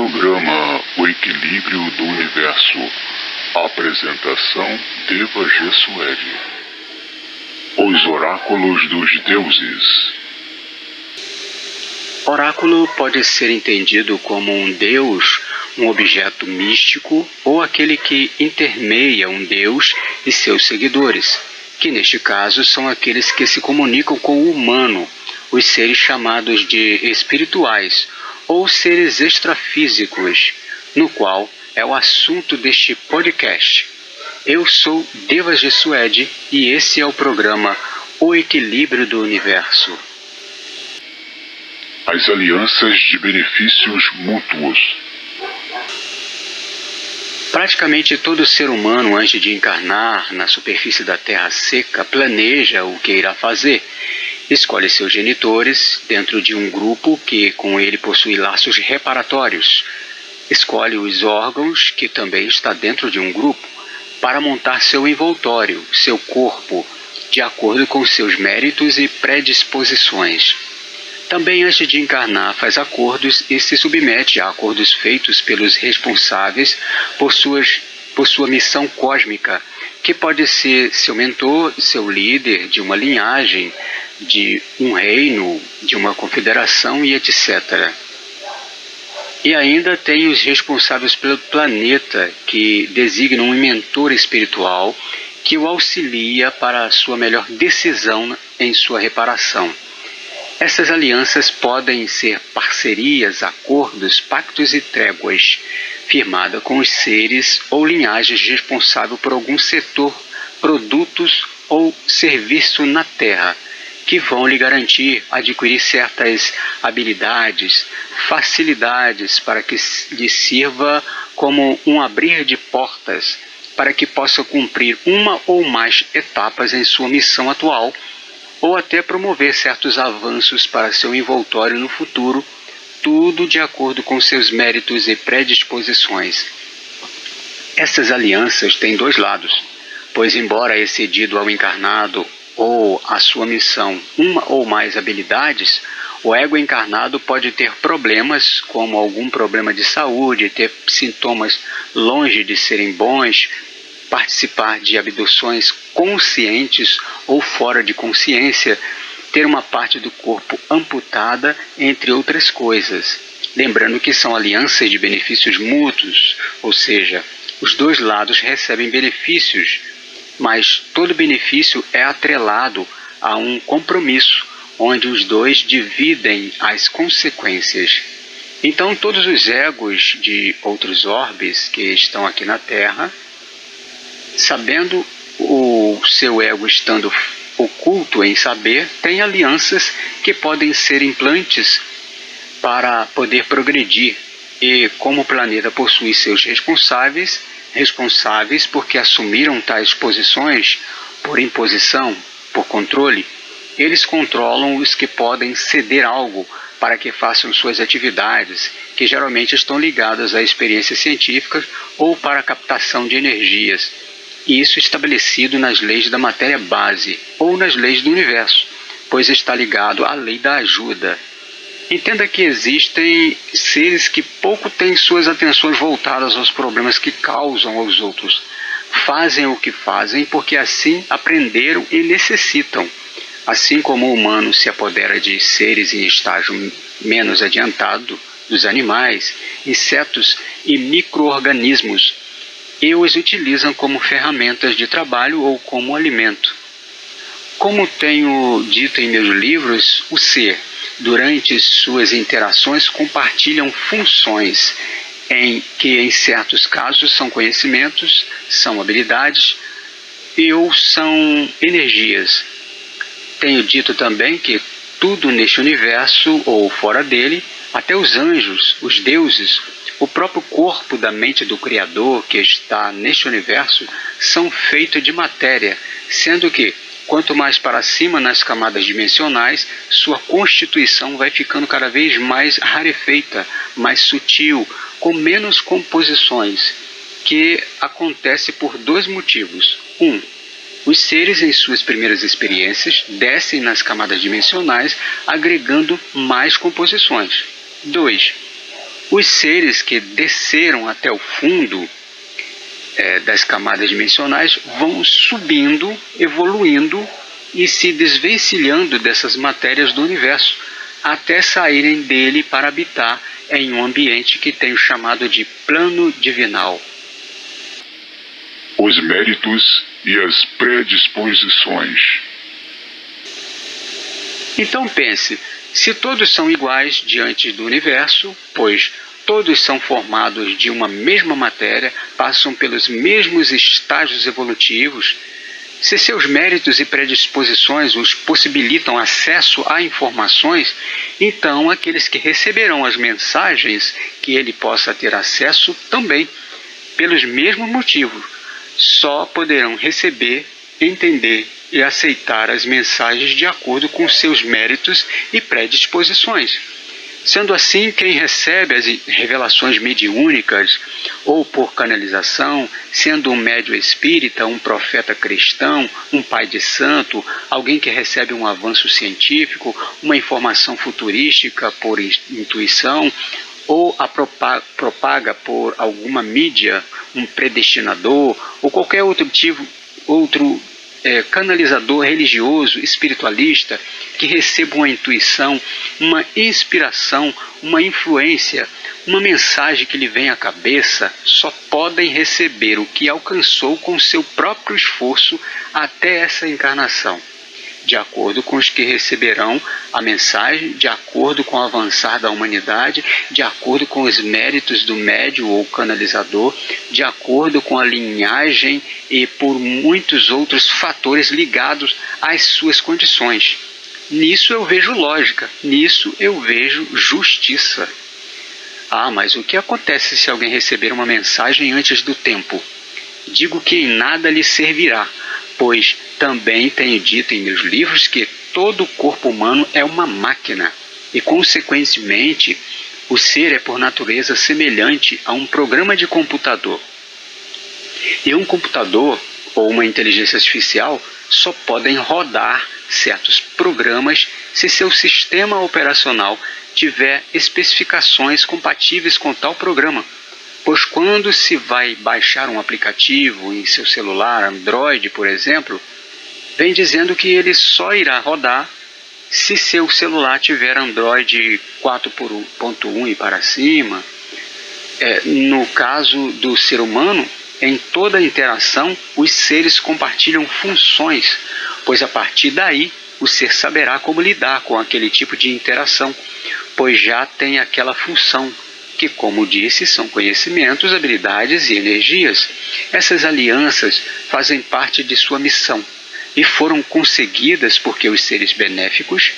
Programa O Equilíbrio do Universo. Apresentação Deva Gessueli. Os Oráculos dos Deuses. Oráculo pode ser entendido como um deus, um objeto místico ou aquele que intermeia um deus e seus seguidores, que neste caso são aqueles que se comunicam com o humano, os seres chamados de espirituais ou seres extrafísicos, no qual é o assunto deste podcast. Eu sou Deva Gessueli e esse é o programa O Equilíbrio do Universo. As alianças de benefícios mútuos. Praticamente todo ser humano, antes de encarnar na superfície da Terra seca, planeja o que irá fazer. Escolhe seus genitores dentro de um grupo que com ele possui laços reparatórios. Escolhe os órgãos, que também está dentro de um grupo, para montar seu envoltório, seu corpo, de acordo com seus méritos e predisposições. Também, antes de encarnar, faz acordos e se submete a acordos feitos pelos responsáveis por sua missão cósmica, que pode ser seu mentor, seu líder de uma linhagem, de um reino, de uma confederação e etc. E ainda tem os responsáveis pelo planeta, que designam um mentor espiritual que o auxilia para a sua melhor decisão em sua reparação. Essas alianças podem ser parcerias, acordos, pactos e tréguas, firmada com os seres ou linhagens responsáveis por algum setor, produtos ou serviço na Terra, que vão lhe garantir adquirir certas habilidades, facilidades para que lhe sirva como um abrir de portas, para que possa cumprir uma ou mais etapas em sua missão atual, ou até promover certos avanços para seu envoltório no futuro, tudo de acordo com seus méritos e predisposições. Essas alianças têm dois lados, pois embora excedido ao encarnado ou à sua missão uma ou mais habilidades, o ego encarnado pode ter problemas, como algum problema de saúde, ter sintomas longe de serem bons, participar de abduções conscientes ou fora de consciência, ter uma parte do corpo amputada, entre outras coisas. Lembrando que são alianças de benefícios mútuos, ou seja, os dois lados recebem benefícios, mas todo benefício é atrelado a um compromisso, onde os dois dividem as consequências. Então todos os egos de outros orbes que estão aqui na Terra, sabendo o seu ego estando oculto em saber, tem alianças que podem ser implantes para poder progredir. E como o planeta possui seus responsáveis porque assumiram tais posições por imposição, por controle, eles controlam os que podem ceder algo para que façam suas atividades, que geralmente estão ligadas a experiências científicas ou para a captação de energias. E isso estabelecido nas leis da matéria base ou nas leis do universo, pois está ligado à lei da ajuda. Entenda que existem seres que pouco têm suas atenções voltadas aos problemas que causam aos outros. Fazem o que fazem porque assim aprenderam e necessitam. Assim como o humano se apodera de seres em estágio menos adiantado, dos animais, insetos e micro-organismos, e os utilizam como ferramentas de trabalho ou como alimento. Como tenho dito em meus livros, o ser, durante suas interações, compartilham funções, que em certos casos são conhecimentos, são habilidades ou são energias. Tenho dito também que tudo neste universo ou fora dele, até os anjos, os deuses, o próprio corpo da mente do Criador que está neste universo são feitos de matéria, sendo que, quanto mais para cima nas camadas dimensionais, sua constituição vai ficando cada vez mais rarefeita, mais sutil, com menos composições, que acontece por dois motivos. Os seres em suas primeiras experiências descem nas camadas dimensionais, agregando mais composições. 2. Os seres que desceram até o fundo das camadas dimensionais vão subindo, evoluindo e se desvencilhando dessas matérias do universo, até saírem dele para habitar em um ambiente que tem o chamado de plano divinal. Os méritos e as predisposições. Então pense, se todos são iguais diante do universo, pois todos são formados de uma mesma matéria, passam pelos mesmos estágios evolutivos, se seus méritos e predisposições os possibilitam acesso a informações, então aqueles que receberão as mensagens que ele possa ter acesso também, pelos mesmos motivos, só poderão receber, entender e aceitar as mensagens de acordo com seus méritos e predisposições. Sendo assim, quem recebe as revelações mediúnicas ou por canalização, sendo um médium espírita, um profeta cristão, um pai de santo, alguém que recebe um avanço científico, uma informação futurística por intuição, ou a propaga por alguma mídia, um predestinador, ou qualquer outro canalizador religioso, espiritualista, que receba uma intuição, uma inspiração, uma influência, uma mensagem que lhe vem à cabeça, só podem receber o que alcançou com seu próprio esforço até essa encarnação, de acordo com os que receberão a mensagem, de acordo com o avançar da humanidade, de acordo com os méritos do médium ou canalizador, de acordo com a linhagem e por muitos outros fatores ligados às suas condições. Nisso eu vejo lógica, nisso eu vejo justiça. Mas o que acontece se alguém receber uma mensagem antes do tempo? Digo que em nada lhe servirá, pois também tenho dito em meus livros que todo o corpo humano é uma máquina e, consequentemente, o ser é por natureza semelhante a um programa de computador. E um computador ou uma inteligência artificial só podem rodar certos programas se seu sistema operacional tiver especificações compatíveis com tal programa. Pois quando se vai baixar um aplicativo em seu celular, Android, por exemplo, vem dizendo que ele só irá rodar se seu celular tiver Android 4.1 e para cima. No caso do ser humano, em toda interação, os seres compartilham funções, pois a partir daí o ser saberá como lidar com aquele tipo de interação, pois já tem aquela função, que, como disse, são conhecimentos, habilidades e energias. Essas alianças fazem parte de sua missão e foram conseguidas porque os seres benéficos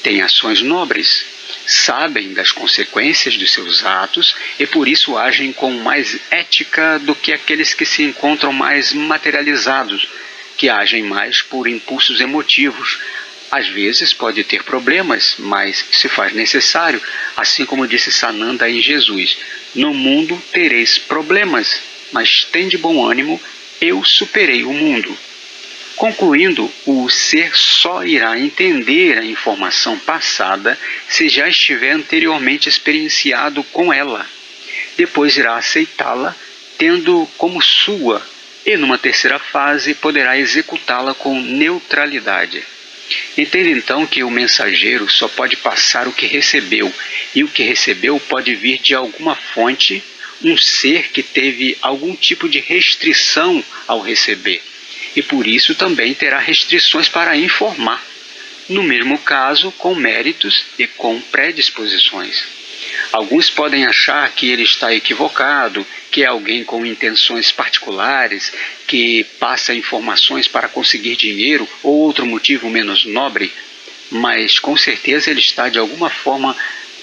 têm ações nobres, sabem das consequências dos seus atos e por isso agem com mais ética do que aqueles que se encontram mais materializados, que agem mais por impulsos emotivos. Às vezes pode ter problemas, mas se faz necessário, assim como disse Sananda em Jesus: no mundo tereis problemas, mas tende bom ânimo, eu superei o mundo. Concluindo, o ser só irá entender a informação passada se já estiver anteriormente experienciado com ela. Depois irá aceitá-la, tendo como sua, e numa terceira fase poderá executá-la com neutralidade. Entenda então que o mensageiro só pode passar o que recebeu, e o que recebeu pode vir de alguma fonte, um ser que teve algum tipo de restrição ao receber, e por isso também terá restrições para informar, no mesmo caso com méritos e com predisposições. Alguns podem achar que ele está equivocado, que é alguém com intenções particulares, que passa informações para conseguir dinheiro ou outro motivo menos nobre, mas com certeza ele está de alguma forma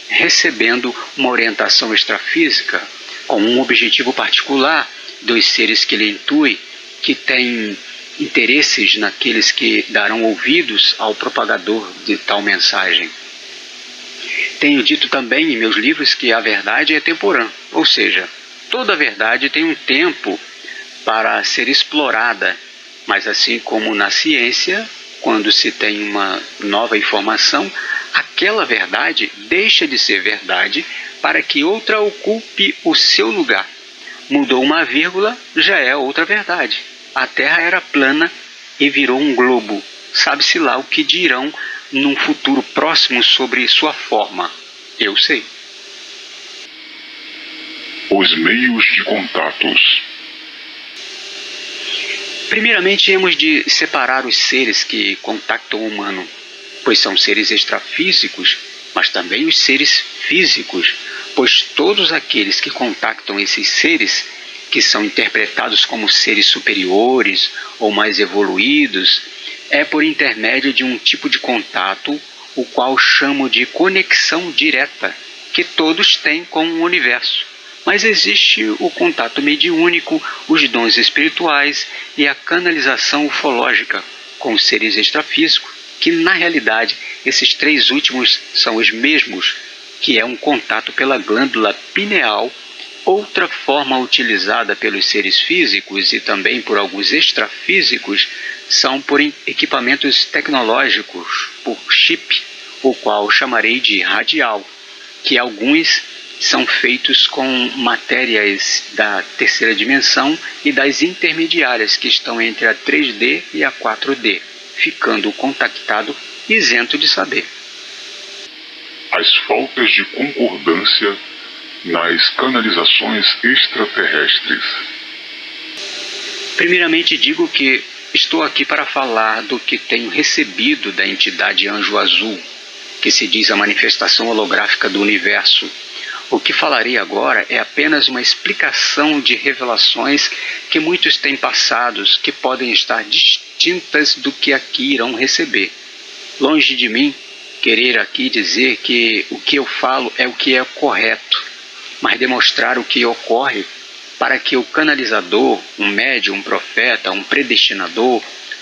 recebendo uma orientação extrafísica, com um objetivo particular dos seres que ele intui, que tem interesses naqueles que darão ouvidos ao propagador de tal mensagem. Tenho dito também em meus livros que a verdade é temporã, ou seja, toda verdade tem um tempo para ser explorada, mas assim como na ciência, quando se tem uma nova informação, aquela verdade deixa de ser verdade para que outra ocupe o seu lugar. Mudou uma vírgula, já é outra verdade. A Terra era plana e virou um globo. Sabe-se lá o que dirão num futuro próximo sobre sua forma. Eu sei. Os meios de contatos. Primeiramente, hemos de separar os seres que contactam o humano, pois são seres extrafísicos, mas também os seres físicos, pois todos aqueles que contactam esses seres, que são interpretados como seres superiores ou mais evoluídos, é por intermédio de um tipo de contato, o qual chamo de conexão direta, que todos têm com o universo. Mas existe o contato mediúnico, os dons espirituais e a canalização ufológica com os seres extrafísicos, que na realidade esses três últimos são os mesmos, que é um contato pela glândula pineal. Outra forma utilizada pelos seres físicos e também por alguns extrafísicos são por equipamentos tecnológicos, por chip, o qual chamarei de radial, que alguns são feitos com matérias da terceira dimensão e das intermediárias que estão entre a 3D e a 4D, ficando o contactado isento de saber. As faltas de concordância nas canalizações extraterrestres. Primeiramente digo que estou aqui para falar do que tenho recebido da entidade Anjo Azul, que se diz a manifestação holográfica do universo. O que falarei agora é apenas uma explicação de revelações que muitos têm passados, que podem estar distintas do que aqui irão receber. Longe de mim querer aqui dizer que o que eu falo é o que é correto, mas demonstrar o que ocorre para que o canalizador, um médium, um profeta, um predestinador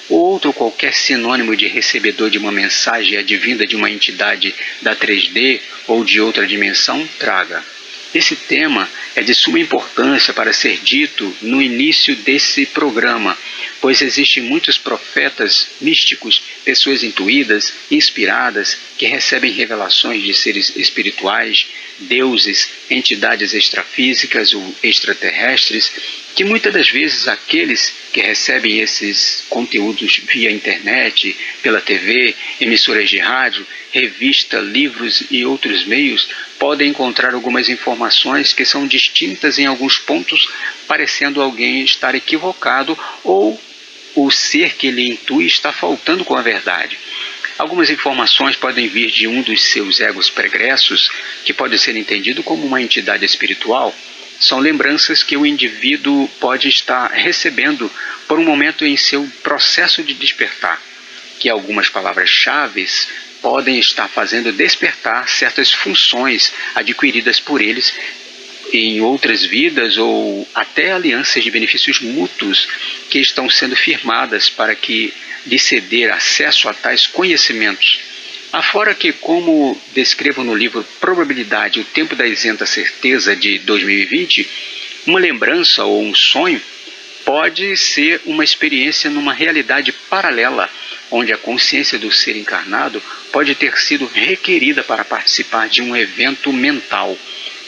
ou outro qualquer sinônimo de recebedor de uma mensagem advinda de uma entidade da 3D ou de outra dimensão traga. Esse tema é de suma importância para ser dito no início desse programa, pois existem muitos profetas místicos, pessoas intuídas, inspiradas, que recebem revelações de seres espirituais, deuses, entidades extrafísicas ou extraterrestres, que muitas das vezes aqueles que recebem esses conteúdos via internet, pela TV, emissoras de rádio, revista, livros e outros meios, podem encontrar algumas informações que são distintas em alguns pontos, parecendo alguém estar equivocado ou o ser que ele intui está faltando com a verdade. Algumas informações podem vir de um dos seus egos pregressos, que pode ser entendido como uma entidade espiritual. São lembranças que o indivíduo pode estar recebendo por um momento em seu processo de despertar, que algumas palavras-chave podem estar fazendo despertar certas funções adquiridas por eles em outras vidas ou até alianças de benefícios mútuos que estão sendo firmadas para que lhe ceder acesso a tais conhecimentos. Afora que, como descrevo no livro Probabilidade, o Tempo da Isenta Certeza de 2020, uma lembrança ou um sonho pode ser uma experiência numa realidade paralela, onde a consciência do ser encarnado pode ter sido requerida para participar de um evento mental,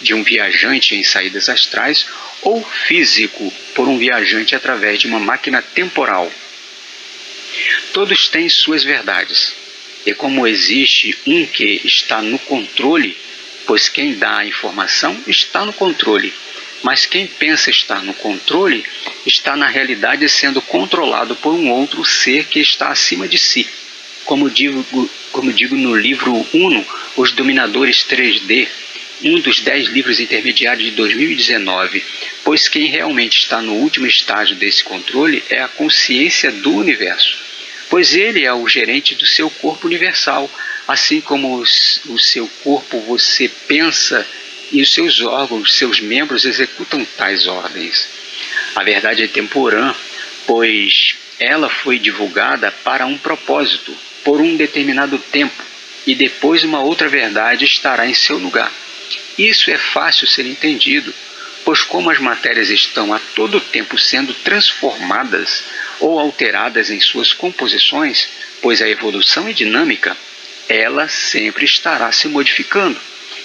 de um viajante em saídas astrais ou físico, por um viajante através de uma máquina temporal. Todos têm suas verdades. E como existe um que está no controle, pois quem dá a informação está no controle, mas quem pensa estar no controle está na realidade sendo controlado por um outro ser que está acima de si. Como digo no livro Uno, Os Dominadores 3D, um dos 10 livros intermediários de 2019, pois quem realmente está no último estágio desse controle é a consciência do universo. Pois ele é o gerente do seu corpo universal, assim como o seu corpo você pensa e os seus órgãos, seus membros executam tais ordens. A verdade é temporã, pois ela foi divulgada para um propósito, por um determinado tempo, e depois uma outra verdade estará em seu lugar. Isso é fácil ser entendido, pois como as matérias estão a todo tempo sendo transformadas ou alteradas em suas composições, pois a evolução é dinâmica, ela sempre estará se modificando.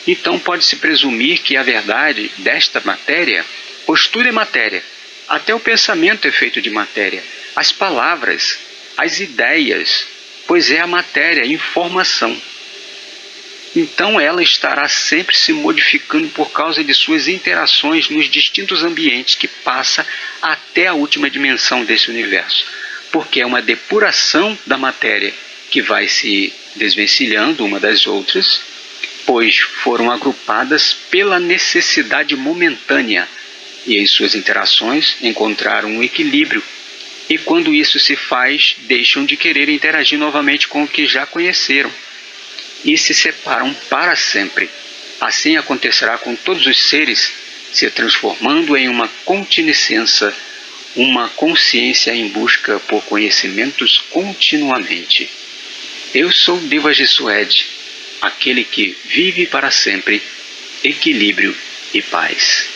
Então pode-se presumir que a verdade desta matéria, pois tudo é matéria, até o pensamento é feito de matéria, as palavras, as ideias, pois é a matéria, a informação. Então ela estará sempre se modificando por causa de suas interações nos distintos ambientes que passa até a última dimensão desse universo, porque é uma depuração da matéria que vai se desvencilhando uma das outras, pois foram agrupadas pela necessidade momentânea e em suas interações encontraram um equilíbrio, e quando isso se faz, deixam de querer interagir novamente com o que já conheceram e se separam para sempre. Assim acontecerá com todos os seres, se transformando em uma continuiscença, uma consciência em busca por conhecimentos continuamente. Eu sou Devas de Suede, aquele que vive para sempre, equilíbrio e paz.